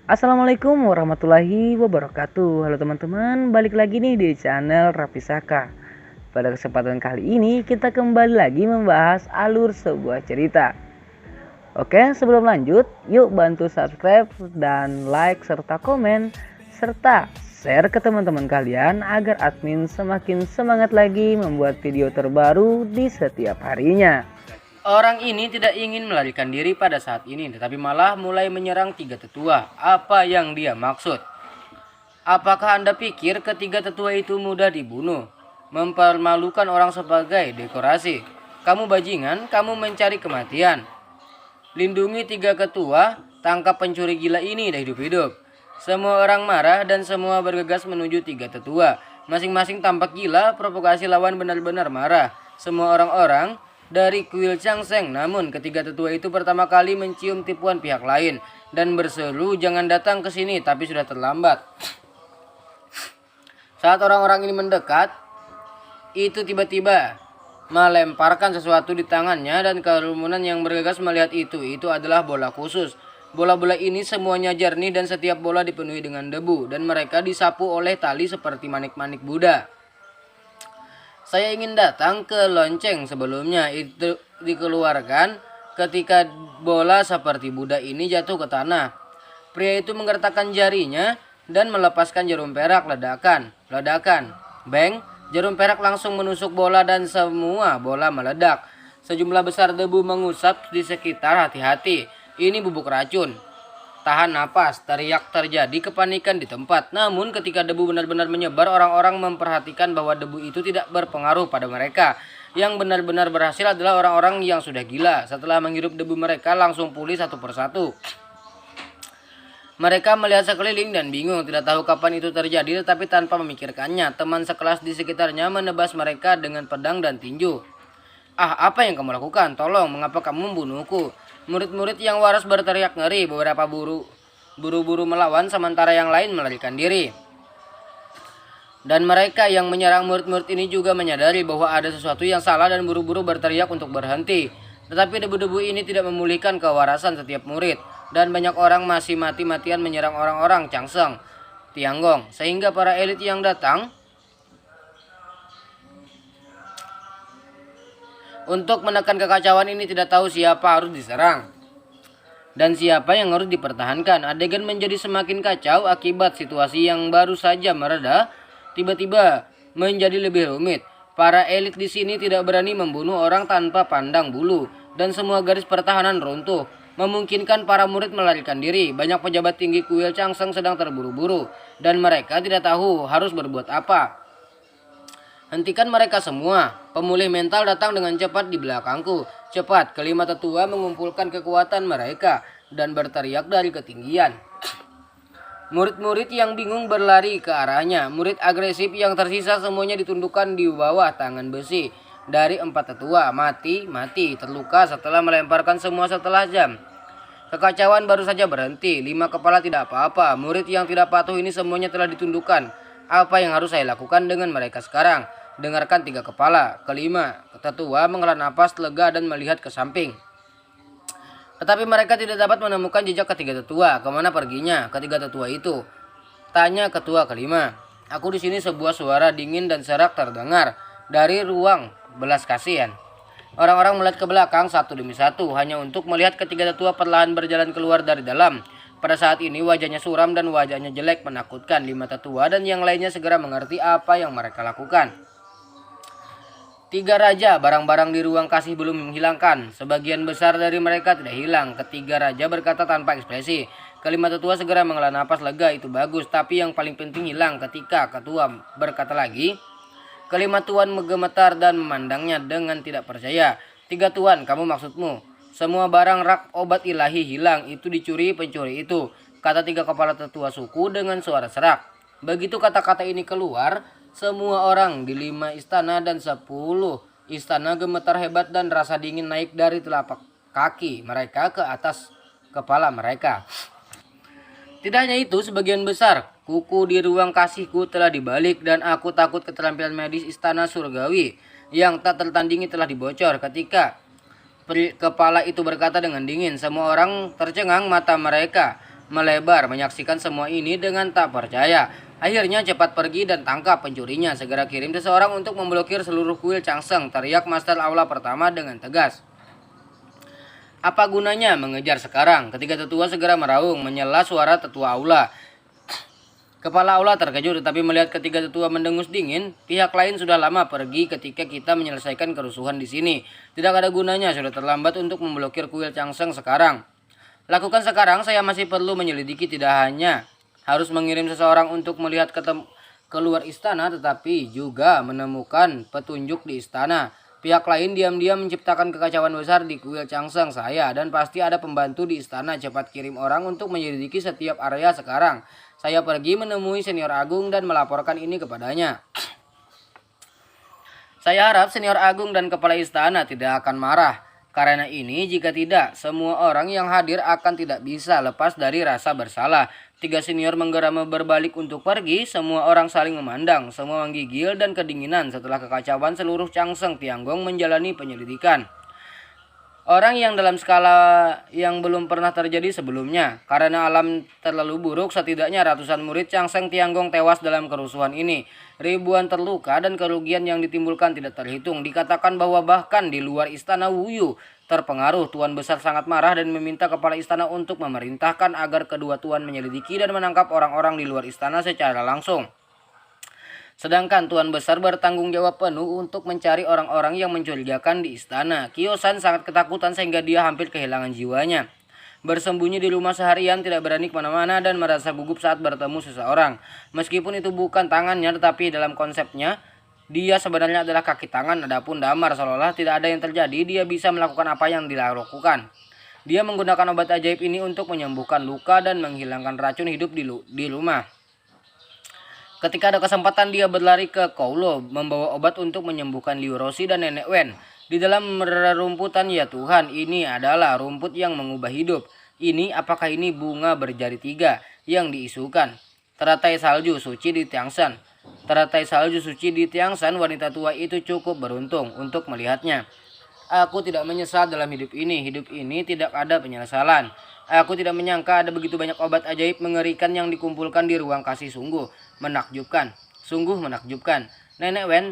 Assalamualaikum warahmatullahi wabarakatuh. Halo teman-teman, balik lagi nih di channel Raffi Saka. Pada kesempatan kali ini kita kembali lagi membahas alur sebuah cerita. Oke, sebelum lanjut, yuk bantu subscribe dan like serta komen serta share ke teman-teman kalian agar admin semakin semangat lagi membuat video terbaru di setiap harinya. Orang ini tidak ingin melarikan diri pada saat ini, tetapi malah mulai menyerang tiga tetua. Apa yang dia maksud? Apakah Anda pikir ketiga tetua itu mudah dibunuh? Mempermalukan orang sebagai dekorasi. Kamu bajingan, kamu mencari kematian. Lindungi tiga ketua, tangkap pencuri gila ini dah hidup-hidup. Semua orang marah dan semua bergegas menuju tiga tetua. Masing-masing tampak gila, provokasi lawan benar-benar marah. Semua orang-orang dari kuil Changseng, namun ketiga tetua itu pertama kali mencium tipuan pihak lain dan berseru jangan datang ke sini, tapi sudah terlambat. Saat orang-orang ini mendekat, itu tiba-tiba melemparkan sesuatu di tangannya dan kerumunan yang bergegas melihat itu adalah bola khusus. Bola-bola ini semuanya jernih dan setiap bola dipenuhi dengan debu dan mereka disapu oleh tali seperti manik-manik Buddha. Saya ingin datang ke lonceng sebelumnya, itu dikeluarkan ketika bola seperti Buddha ini jatuh ke tanah. Pria itu menggertakkan jarinya dan melepaskan jarum perak. Ledakan, beng, jarum perak langsung menusuk bola dan semua bola meledak. Sejumlah besar debu mengusap di sekitar. Hati-hati, ini bubuk racun. Tahan napas, teriak terjadi kepanikan di tempat. Namun ketika debu benar-benar menyebar, orang-orang memperhatikan bahwa debu itu tidak berpengaruh pada mereka. Yang benar-benar berhasil adalah orang-orang yang sudah gila. Setelah menghirup debu, mereka langsung pulih satu persatu. Mereka melihat sekeliling dan bingung, tidak tahu kapan itu terjadi, tetapi tanpa memikirkannya, teman sekelas di sekitarnya menebas mereka dengan pedang dan tinju. Ah, apa yang kamu lakukan? Tolong, mengapa kamu membunuhku? Murid-murid yang waras berteriak ngeri. Beberapa buru-buru melawan, sementara yang lain melarikan diri. Dan mereka yang menyerang murid-murid ini juga menyadari bahwa ada sesuatu yang salah dan buru-buru berteriak untuk berhenti. Tetapi debu-debu ini tidak memulihkan kewarasan setiap murid. Dan banyak orang masih mati-matian menyerang orang-orang Changseng, Tianggong. Sehingga para elit yang datang untuk menekan kekacauan ini tidak tahu siapa harus diserang dan siapa yang harus dipertahankan. Adegan menjadi semakin kacau akibat situasi yang baru saja mereda tiba-tiba menjadi lebih rumit. Para elit di sini tidak berani membunuh orang tanpa pandang bulu dan semua garis pertahanan runtuh, memungkinkan para murid melarikan diri. Banyak pejabat tinggi kuil Changseng sedang terburu-buru dan mereka tidak tahu harus berbuat apa. Hentikan mereka semua. Pemulih mental datang dengan cepat di belakangku. Cepat, kelima tetua mengumpulkan kekuatan mereka dan berteriak dari ketinggian. Murid-murid yang bingung berlari ke arahnya. Murid agresif yang tersisa semuanya ditundukkan di bawah tangan besi dari empat tetua. Mati, terluka setelah melemparkan semua setelah jam. Kekacauan baru saja berhenti. 5 kepala tidak apa-apa. Murid yang tidak patuh ini semuanya telah ditundukkan. Apa yang harus saya lakukan dengan mereka sekarang? Dengarkan 3 kepala. Kelima tetua menghela napas lega dan melihat ke samping. Tetapi mereka tidak dapat menemukan jejak ketiga tetua. Kemana perginya ketiga tetua itu? Tanya ketua kelima. Aku di sini. Sebuah suara dingin dan serak terdengar dari ruang belas kasihan. Orang-orang melihat ke belakang satu demi satu hanya untuk melihat ketiga tetua perlahan berjalan keluar dari dalam. Pada saat ini wajahnya suram dan wajahnya jelek menakutkan. 5 tetua dan yang lainnya segera mengerti apa yang mereka lakukan. 3 raja, barang-barang di ruang kasih belum menghilangkan. Sebagian besar dari mereka tidak hilang. Ketiga raja berkata tanpa ekspresi. Kelima tetua segera menghela napas lega. Itu bagus, tapi yang paling penting hilang. Ketika ketua berkata lagi, kelima tuan menggemetar dan memandangnya dengan tidak percaya. 3 tuan, kamu maksudmu? Semua barang rak obat ilahi hilang. Itu dicuri pencuri itu, kata 3 kepala tetua suku dengan suara serak. Begitu kata-kata ini keluar, semua orang di 5 istana dan 10 istana gemetar hebat dan rasa dingin naik dari telapak kaki mereka ke atas kepala mereka. Tidak hanya itu, sebagian besar kuku di ruang kasihku telah dibalik dan aku takut keterampilan medis istana surgawi yang tak tertandingi telah dibocor. Ketika kepala itu berkata dengan dingin, semua orang tercengang, mata mereka melebar menyaksikan semua ini dengan tak percaya. Akhirnya cepat pergi dan tangkap pencurinya. Segera kirim seseorang untuk memblokir seluruh kuil Changseng, teriak Master Aula pertama dengan tegas. Apa gunanya mengejar sekarang? Ketiga tetua segera meraung, menyela suara tetua aula. Kepala aula terkejut, tetapi melihat ketiga tetua mendengus dingin, pihak lain sudah lama pergi ketika kita menyelesaikan kerusuhan di sini. Tidak ada gunanya, sudah terlambat untuk memblokir kuil Changseng sekarang. Lakukan sekarang, saya masih perlu menyelidiki, tidak hanya harus mengirim seseorang untuk melihat keluar istana, tetapi juga menemukan petunjuk di istana. Pihak lain diam-diam menciptakan kekacauan besar di kuil Changseng saya, dan pasti ada pembantu di istana. Cepat kirim orang untuk menyelidiki setiap area sekarang. Saya pergi menemui senior agung dan melaporkan ini kepadanya. Saya harap senior agung dan kepala istana tidak akan marah. Karena ini, jika tidak, semua orang yang hadir akan tidak bisa lepas dari rasa bersalah. Tiga senior menggeram berbalik untuk pergi, semua orang saling memandang, semua menggigil dan kedinginan setelah kekacauan seluruh Changseng Tianggong menjalani penyelidikan. Orang yang dalam skala yang belum pernah terjadi sebelumnya. Karena alam terlalu buruk, setidaknya ratusan murid Changseng Tianggong tewas dalam kerusuhan ini. Ribuan terluka dan kerugian yang ditimbulkan tidak terhitung. Dikatakan bahwa bahkan di luar istana Wuyu terpengaruh. Tuan Besar sangat marah dan meminta kepala istana untuk memerintahkan agar kedua tuan menyelidiki dan menangkap orang-orang di luar istana secara langsung. Sedangkan Tuan Besar bertanggung jawab penuh untuk mencari orang-orang yang mencurigakan di istana. Kyo-san sangat ketakutan sehingga dia hampir kehilangan jiwanya. Bersembunyi di rumah seharian, tidak berani kemana-mana dan merasa gugup saat bertemu seseorang. Meskipun itu bukan tangannya, tetapi dalam konsepnya, dia sebenarnya adalah kaki tangan. Adapun Damar seolah-olah tidak ada yang terjadi, dia bisa melakukan apa yang dilakukan. Dia menggunakan obat ajaib ini untuk menyembuhkan luka dan menghilangkan racun hidup di rumah. Ketika ada kesempatan, dia berlari ke Koulo membawa obat untuk menyembuhkan Liu Roshi dan Nenek Wen. Di dalam rerumputan, ya Tuhan, ini adalah rumput yang mengubah hidup. Apakah ini bunga berjari tiga yang diisukan? Teratai salju suci di Tiangshan. Teratai salju suci di Tiangshan, wanita tua itu cukup beruntung untuk melihatnya. Aku tidak menyesal dalam hidup ini. Hidup ini tidak ada penyesalan. Aku tidak menyangka ada begitu banyak obat ajaib mengerikan yang dikumpulkan di ruang kasih. Sungguh menakjubkan. Sungguh menakjubkan. Nenek Wen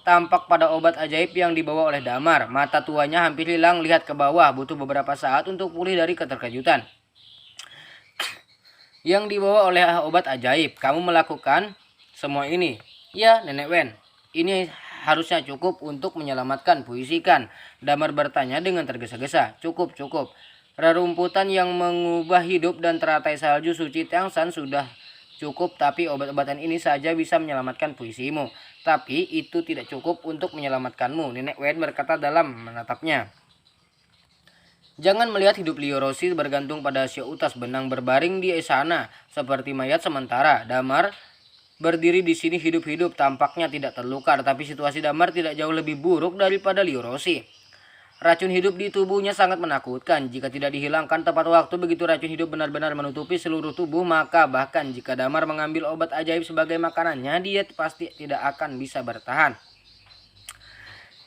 tampak pada obat ajaib yang dibawa oleh Damar. Mata tuanya hampir hilang, lihat ke bawah. Butuh beberapa saat untuk pulih dari keterkejutan. Yang dibawa oleh obat ajaib. Kamu melakukan semua ini? Ya, Nenek Wen. Ini harusnya cukup untuk menyelamatkan puisikan. Damar bertanya dengan tergesa-gesa. Cukup. Rerumputan yang mengubah hidup dan teratai salju suci Tiangshan sudah cukup, tapi obat-obatan ini saja bisa menyelamatkan puisimu. Tapi itu tidak cukup untuk menyelamatkanmu, Nenek Wen berkata dalam menatapnya. Jangan melihat hidup Liu Roshi bergantung pada Xiao Utas benang berbaring di sana seperti mayat sementara. Damar berdiri di sini hidup-hidup, tampaknya tidak terluka, tetapi situasi Damar tidak jauh lebih buruk daripada Liu Roshi. Racun hidup di tubuhnya sangat menakutkan. Jika tidak dihilangkan tepat waktu, begitu racun hidup benar-benar menutupi seluruh tubuh, maka bahkan jika Damar mengambil obat ajaib sebagai makanannya, dia pasti tidak akan bisa bertahan.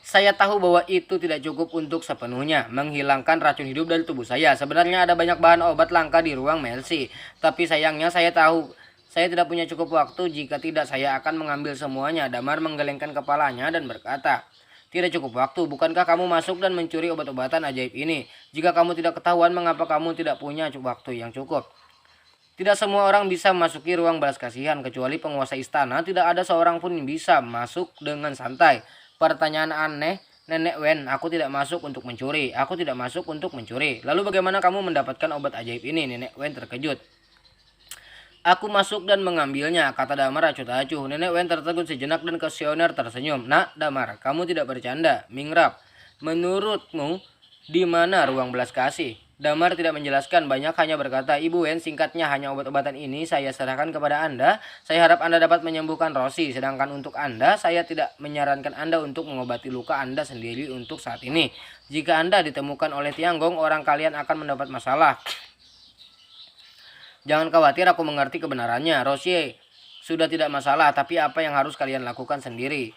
Saya tahu bahwa itu tidak cukup untuk sepenuhnya menghilangkan racun hidup dari tubuh saya. Sebenarnya ada banyak bahan obat langka di ruang Mercy, tapi sayangnya saya tahu saya tidak punya cukup waktu. Jika tidak, saya akan mengambil semuanya. Damar menggelengkan kepalanya dan berkata, tidak cukup waktu. Bukankah kamu masuk dan mencuri obat-obatan ajaib ini? Jika kamu tidak ketahuan, mengapa kamu tidak punya waktu yang cukup? Tidak semua orang bisa memasuki ruang balas kasihan, kecuali penguasa istana. Tidak ada seorang pun yang bisa masuk dengan santai. Pertanyaan aneh, Nenek Wen. Aku tidak masuk untuk mencuri. Aku tidak masuk untuk mencuri. Lalu bagaimana kamu mendapatkan obat ajaib ini? Nenek Wen terkejut. Aku masuk dan mengambilnya, kata Damar acuh-acuh. Nenek Wen tertegun sejenak dan kuesioner tersenyum. Nak, Damar, kamu tidak bercanda. Mingrab, menurutmu di mana ruang belas kasih? Damar tidak menjelaskan banyak, hanya berkata, Ibu Wen, singkatnya hanya obat-obatan ini saya serahkan kepada Anda. Saya harap Anda dapat menyembuhkan Roshi. Sedangkan untuk Anda, saya tidak menyarankan Anda untuk mengobati luka Anda sendiri untuk saat ini. Jika Anda ditemukan oleh Tianggong, orang kalian akan mendapat masalah. Jangan khawatir, aku mengerti kebenarannya. Roshi sudah tidak masalah, tapi apa yang harus kalian lakukan sendiri?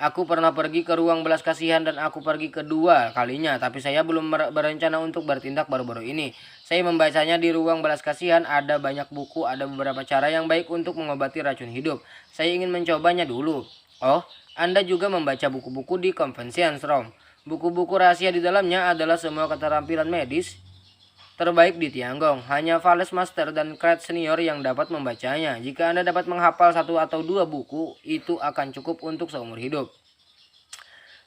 Aku pernah pergi ke ruang belas kasihan dan aku pergi kedua kalinya, tapi saya belum berencana untuk bertindak baru-baru ini. Saya membacanya di ruang belas kasihan, ada banyak buku, ada beberapa cara yang baik untuk mengobati racun hidup. Saya ingin mencobanya dulu. Oh, Anda juga membaca buku-buku di Convention Room. Buku-buku rahasia di dalamnya adalah semua keterampilan medis terbaik di Tianggong. Hanya Vales Master dan Krat Senior yang dapat membacanya. Jika Anda dapat menghafal 1 atau 2 buku, itu akan cukup untuk seumur hidup.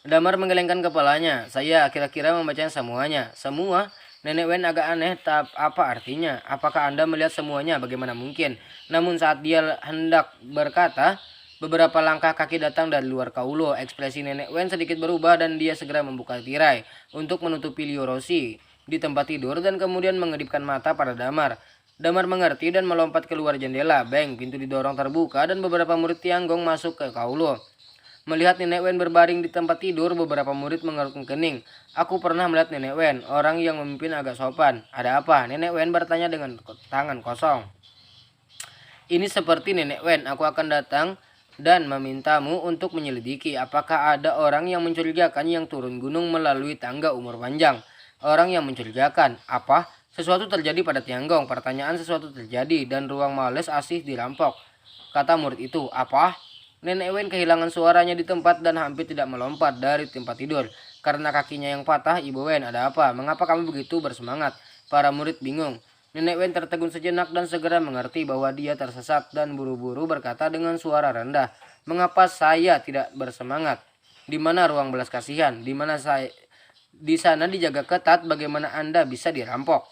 Damar menggelengkan kepalanya. Saya kira-kira membacanya semuanya. Semua? Nenek Wen agak aneh, apa artinya? Apakah Anda melihat semuanya? Bagaimana mungkin? Namun saat dia hendak berkata, beberapa langkah kaki datang dari luar kaulo. Ekspresi Nenek Wen sedikit berubah dan dia segera membuka tirai untuk menutupi Liu Roshi di tempat tidur dan kemudian mengedipkan mata pada Damar. Damar mengerti dan melompat keluar jendela. Beng, pintu didorong terbuka dan beberapa murid Tianggong masuk ke kaulo. Melihat Nenek Wen berbaring di tempat tidur, beberapa murid mengerutkan kening. Aku pernah melihat Nenek Wen, orang yang memimpin agak sopan. Ada apa? Nenek Wen bertanya dengan tangan kosong. Ini seperti Nenek Wen, aku akan datang dan memintamu untuk menyelidiki apakah ada orang yang mencurigakan yang turun gunung melalui tangga umur panjang. Orang yang mencurigakan, apa? Sesuatu terjadi pada Tianggong, pertanyaan sesuatu terjadi dan ruang males asih dirampok. Kata murid itu, apa? Nenek Wen kehilangan suaranya di tempat dan hampir tidak melompat dari tempat tidur. Karena kakinya yang patah, Ibu Wen, ada apa? Mengapa kamu begitu bersemangat? Para murid bingung. Nenek Wen tertegun sejenak dan segera mengerti bahwa dia tersesat dan buru-buru berkata dengan suara rendah, mengapa saya tidak bersemangat? Di mana ruang belas kasihan? Di mana saya? Di sana dijaga ketat, bagaimana Anda bisa dirampok?